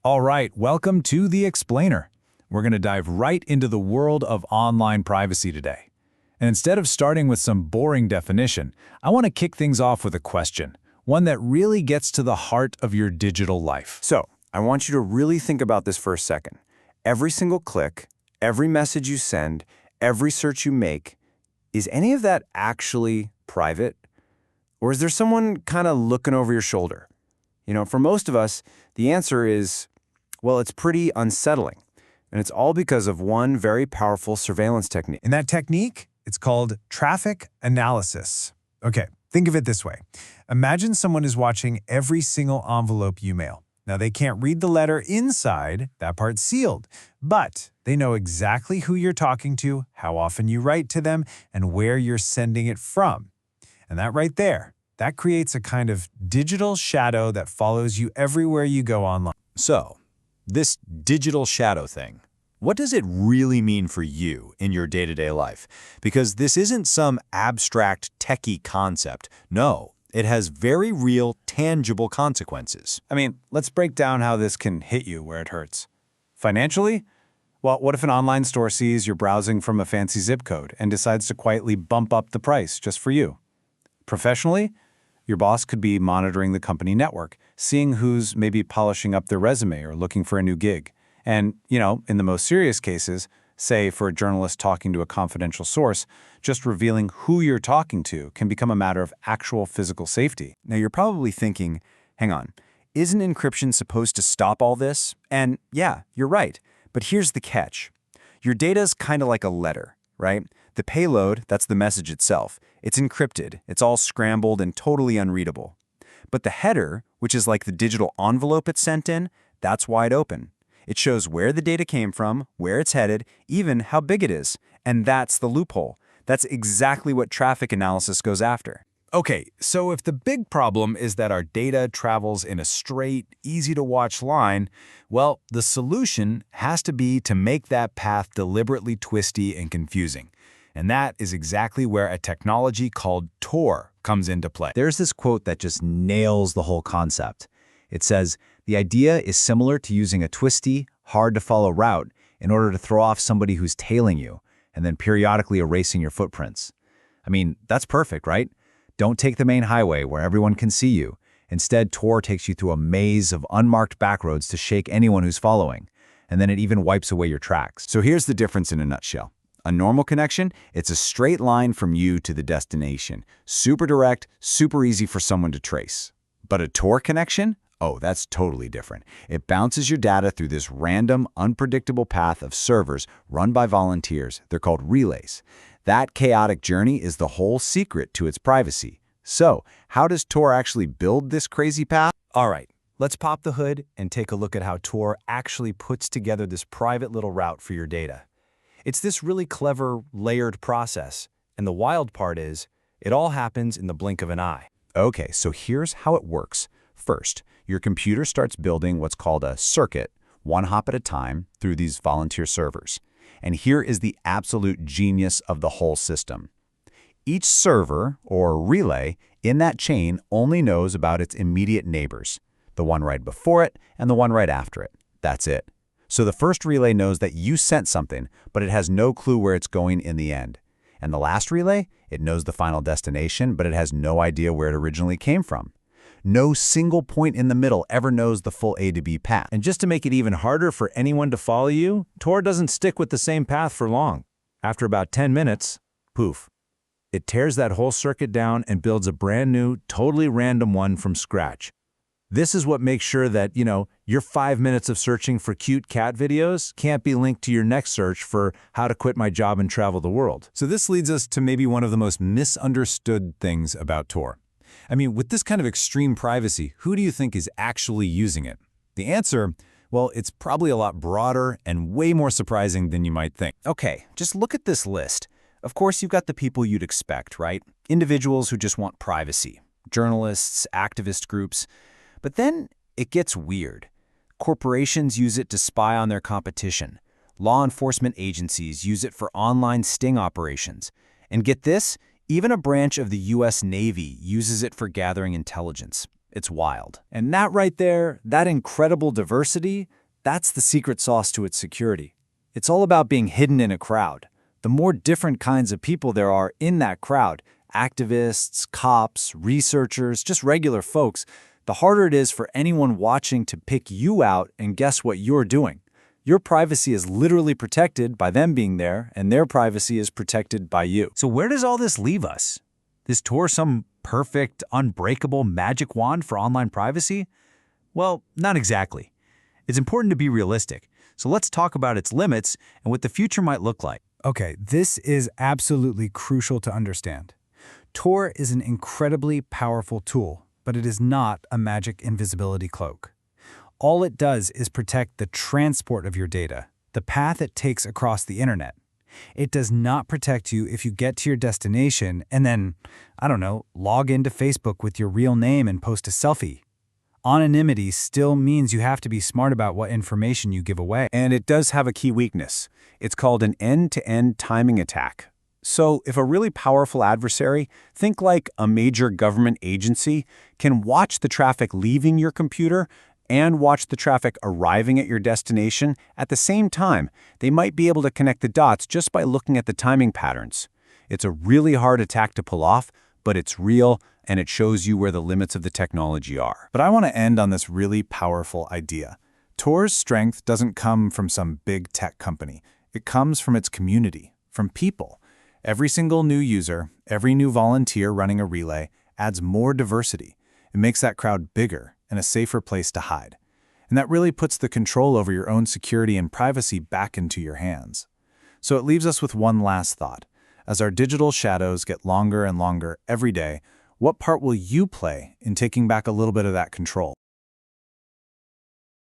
All right, welcome to The Explainer. We're going to dive right into the world of online privacy today. And instead of starting with some boring definition, I want to kick things off with a question, one that really gets to the heart of your digital life. So, I want you to really think about this for a second. Every single click, every message you send, every search you make, is any of that actually private? Or is there someone kind of looking over your shoulder? For most of us, the answer is, well, it's pretty unsettling. And it's all because of one very powerful surveillance technique. And that technique, it's called traffic analysis. Okay, think of it this way. Imagine someone is watching every single envelope you mail. Now, they can't read the letter inside, that part's sealed, but they know exactly who you're talking to, how often you write to them, and where you're sending it from. And that right there, that creates a kind of digital shadow that follows you everywhere you go online. So, this digital shadow thing, what does it really mean for you in your day-to-day life? Because this isn't some abstract techie concept. No, it has very real, tangible consequences. Let's break down how this can hit you where it hurts. Financially? Well, what if an online store sees you're browsing from a fancy zip code and decides to quietly bump up the price just for you? Professionally? Your boss could be monitoring the company network, seeing who's maybe polishing up their resume or looking for a new gig. And, in the most serious cases, say for a journalist talking to a confidential source, just revealing who you're talking to can become a matter of actual physical safety. Now, you're probably thinking, hang on, isn't encryption supposed to stop all this? And yeah, you're right. But here's the catch. Your data's kind of like a letter, right? The payload, that's the message itself. It's encrypted. It's all scrambled and totally unreadable. But the header, which is like the digital envelope it's sent in, that's wide open. It shows where the data came from, where it's headed, even how big it is. And that's the loophole. That's exactly what traffic analysis goes after. Okay, so if the big problem is that our data travels in a straight, easy-to-watch line, well, the solution has to be to make that path deliberately twisty and confusing. And that is exactly where a technology called Tor comes into play. There's this quote that just nails the whole concept. It says, "The idea is similar to using a twisty, hard-to-follow route in order to throw off somebody who's tailing you, and then periodically erasing your footprints." That's perfect, right? Don't take the main highway where everyone can see you. Instead, Tor takes you through a maze of unmarked backroads to shake anyone who's following. And then it even wipes away your tracks. So here's the difference in a nutshell. A normal connection, it's a straight line from you to the destination. Super direct, super easy for someone to trace. But a Tor connection? Oh, that's totally different. It bounces your data through this random, unpredictable path of servers run by volunteers. They're called relays. That chaotic journey is the whole secret to its privacy. So, how does Tor actually build this crazy path? All right, let's pop the hood and take a look at how Tor actually puts together this private little route for your data. It's this really clever, layered process. And the wild part is, it all happens in the blink of an eye. Okay, so here's how it works. First, your computer starts building what's called a circuit, one hop at a time, through these volunteer servers. And here is the absolute genius of the whole system. Each server, or relay, in that chain only knows about its immediate neighbors, the one right before it and the one right after it. That's it. So the first relay knows that you sent something, but it has no clue where it's going in the end. And the last relay, it knows the final destination, but it has no idea where it originally came from. No single point in the middle ever knows the full A to B path. And just to make it even harder for anyone to follow you, Tor doesn't stick with the same path for long. After about 10 minutes, poof, it tears that whole circuit down and builds a brand new, totally random one from scratch. This is what makes sure that, your 5 minutes of searching for cute cat videos can't be linked to your next search for how to quit my job and travel the world. So this leads us to maybe one of the most misunderstood things about Tor. With this kind of extreme privacy, who do you think is actually using it? The answer, well, it's probably a lot broader and way more surprising than you might think. Okay, just look at this list. Of course, you've got the people you'd expect, right? Individuals who just want privacy. Journalists, activist groups. But then it gets weird. Corporations use it to spy on their competition. Law enforcement agencies use it for online sting operations. And get this, even a branch of the U.S. Navy uses it for gathering intelligence. It's wild. And that right there, that incredible diversity, that's the secret sauce to its security. It's all about being hidden in a crowd. The more different kinds of people there are in that crowd, activists, cops, researchers, just regular folks, the harder it is for anyone watching to pick you out and guess what you're doing. Your privacy is literally protected by them being there, and their privacy is protected by you. So where does all this leave us? Is Tor some perfect, unbreakable magic wand for online privacy? Well, not exactly. It's important to be realistic. So let's talk about its limits and what the future might look like. Okay, this is absolutely crucial to understand. Tor is an incredibly powerful tool, but it is not a magic invisibility cloak. All it does is protect the transport of your data, the path it takes across the internet. It does not protect you if you get to your destination and then, log into Facebook with your real name and post a selfie. Anonymity still means you have to be smart about what information you give away. And it does have a key weakness. It's called an end-to-end timing attack. So if a really powerful adversary, think like a major government agency, can watch the traffic leaving your computer and watch the traffic arriving at your destination at the same time, they might be able to connect the dots just by looking at the timing patterns. It's a really hard attack to pull off, but it's real, and it shows you where the limits of the technology are. But I want to end on this really powerful idea. Tor's strength doesn't come from some big tech company. It comes from its community, from people. Every single new user, every new volunteer running a relay adds more diversity. It makes that crowd bigger and a safer place to hide. And that really puts the control over your own security and privacy back into your hands. So it leaves us with one last thought. As our digital shadows get longer and longer every day, what part will you play in taking back a little bit of that control?